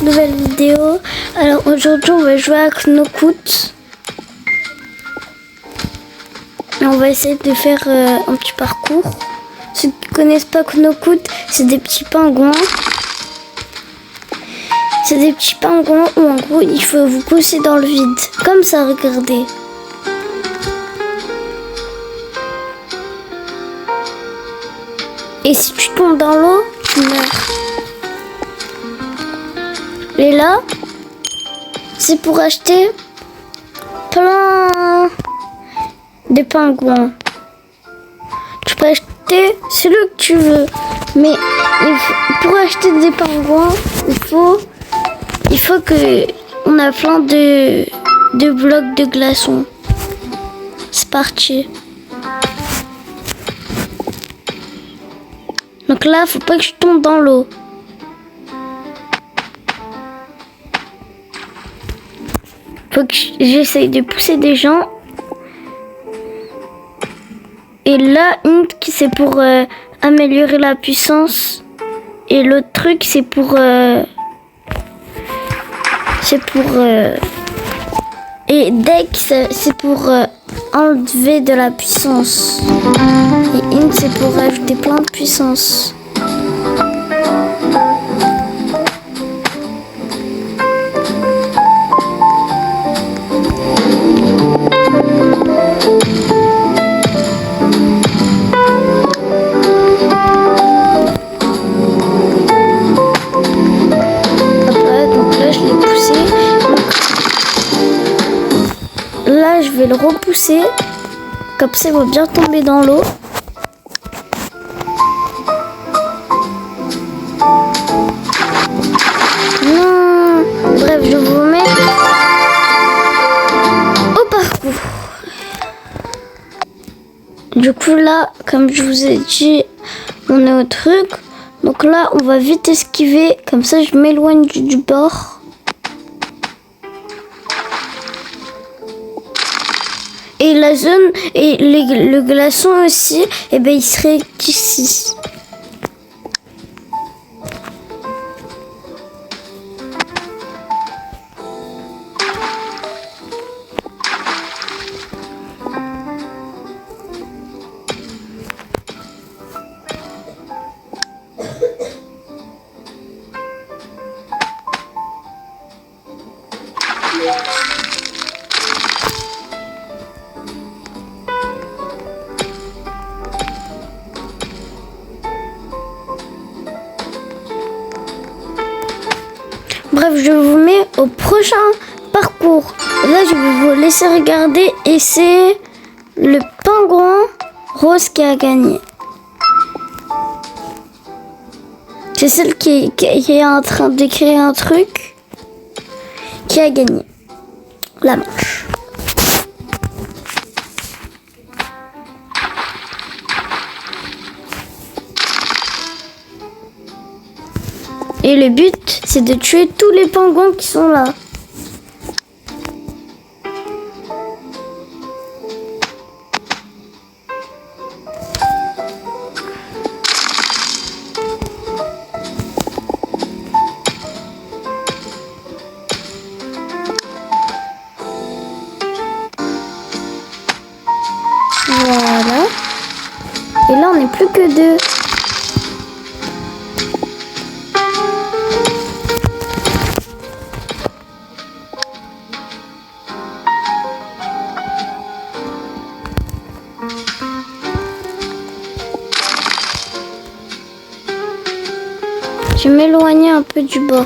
nouvelle vidéo. Alors aujourd'hui on va jouer à Knockout. Et on va essayer de faire un petit parcours. Ceux qui ne connaissent pas Knockout, c'est des petits pingouins. C'est des petits pingouins où en gros il faut vous pousser dans le vide. Comme ça, regardez. Et si tu tombes dans l'eau, tu meurs. Et là, c'est pour acheter plein de pingouins. Tu peux acheter celui que tu veux. Mais pour acheter des pingouins, il faut que on a plein de blocs de glaçons. C'est parti. Donc là, faut pas que je tombe dans l'eau. Faut que j'essaye de pousser des gens. Et là, une qui c'est pour améliorer la puissance. Et l'autre truc, c'est pour et deck, c'est pour enlever de la puissance. Et in, c'est pour ajouter plein de puissance. Là, je vais le repousser. Comme ça, il va bien tomber dans l'eau. Non. Bref, je vous mets au parcours. Du coup, là, comme je vous ai dit, on est au truc. Donc là, on va vite esquiver. Comme ça, je m'éloigne du bord. Et la zone et le glaçon aussi, et ben il serait ici. Bref, je vous mets au prochain parcours. Là, je vais vous laisser regarder et c'est le pingouin rose qui a gagné. C'est celle qui est en train de créer un truc qui a gagné la manche. Et le but, c'est de tuer tous les pingouins qui sont là. Voilà. Et là, on n'est plus que deux. Je vais m'éloigner un peu du bord.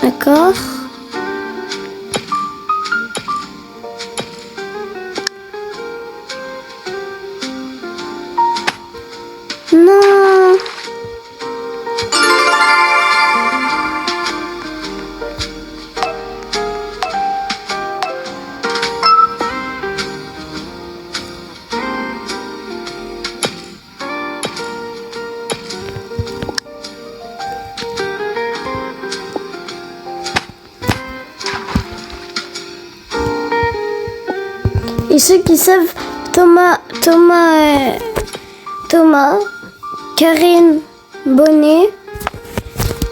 D'accord. Non. Et ceux qui savent, Thomas, Karine Bonnet,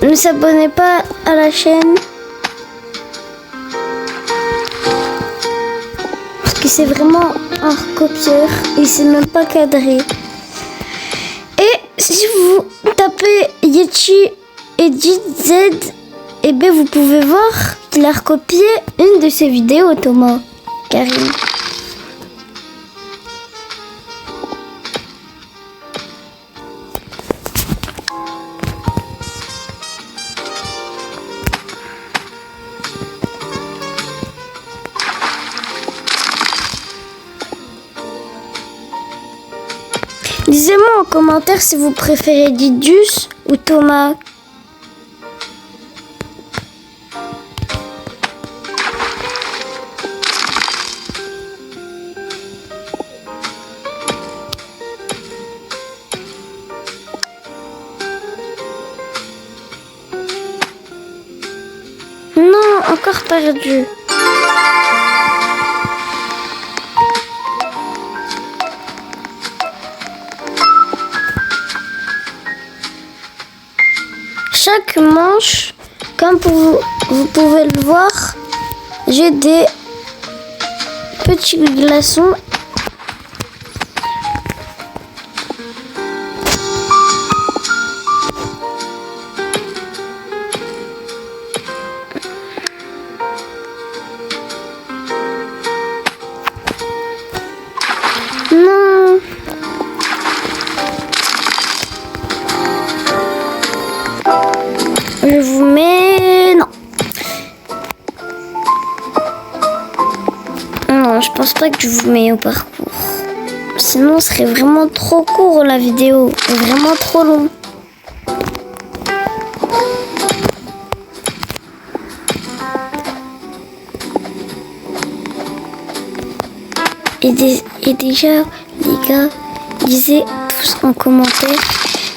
ne s'abonnez pas à la chaîne. Parce que c'est vraiment un recopieur. Il sait même pas cadrer. Et si vous tapez Yeti Edit Z, et bien vous pouvez voir qu'il a recopié une de ses vidéos, Thomas, Karine. Dites-moi en commentaire si vous préférez Didus ou Thomas. Non, encore perdu. Chaque manche, comme vous pouvez le voir, j'ai des petits glaçons. Non. Je vous mets... Non. Non, je pense pas que je vous mets au parcours. Sinon, ce serait vraiment trop court la vidéo. Et vraiment trop long. Et déjà, les gars, lisez tous en commentaire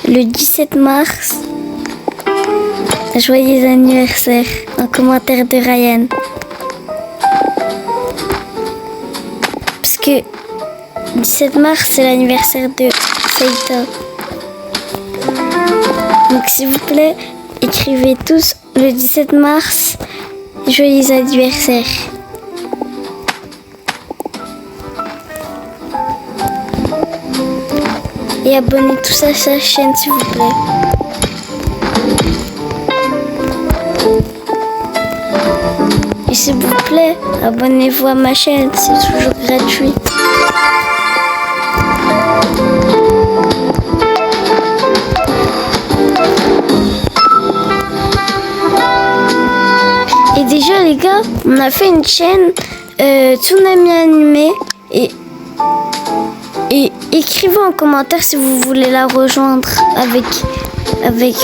le 17 mars. Joyeux anniversaire en commentaire de Ryan. Parce que 17 mars, c'est l'anniversaire de Saito. Donc s'il vous plaît, écrivez tous le 17 mars, joyeux anniversaire. Et abonnez tous à sa chaîne s'il vous plaît. Et s'il vous plaît, abonnez-vous à ma chaîne, c'est toujours gratuit. Et déjà les gars, on a fait une chaîne Tsunami Animé et écrivez en commentaire si vous voulez la rejoindre avec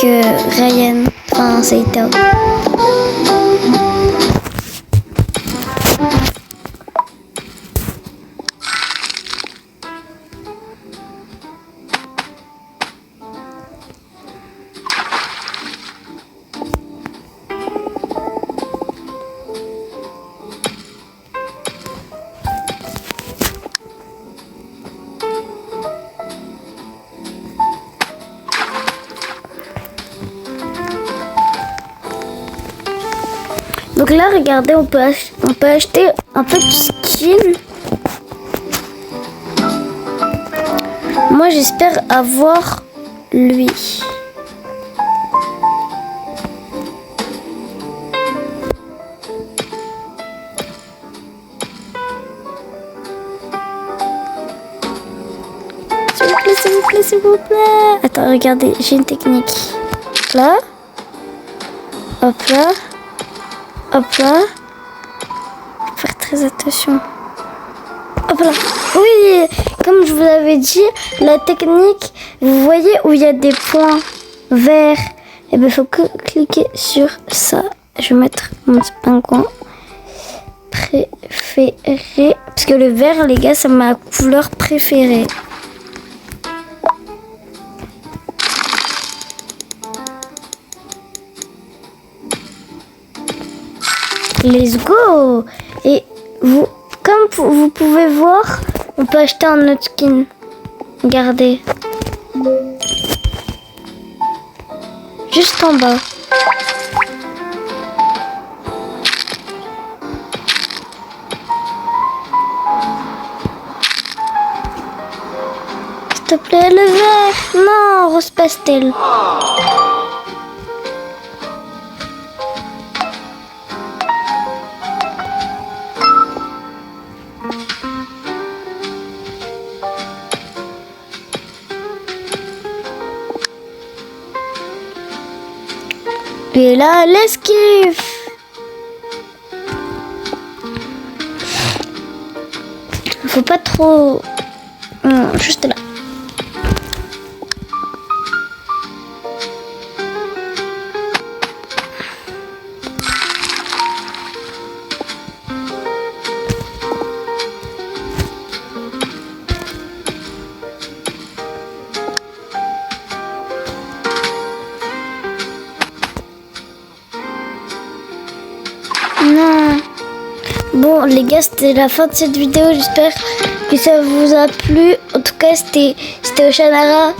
Ryan, enfin Saito. Donc là, regardez, on peut acheter un petit skin. Moi, j'espère avoir lui. S'il vous plaît, s'il vous plaît, s'il vous plaît. Attends, regardez, j'ai une technique. Là. Hop là. Hop là. Faut faire très attention. Hop là. Oui, comme je vous l'avais dit, la technique, vous voyez où il y a des points verts. Et bien, il faut que cliquer sur ça. Je vais mettre mon pingouin préféré. Parce que le vert, les gars, c'est ma couleur préférée. Let's go! Et vous, Comme vous pouvez voir, on peut acheter un autre skin. Regardez. Juste en bas. S'il te plaît, le vert. Non, rose pastel. Et là, l'esquive. Faut pas trop... juste là. Non. Bon les gars, c'était la fin de cette vidéo. J'espère que ça vous a plu. En tout cas, c'était Oshanara.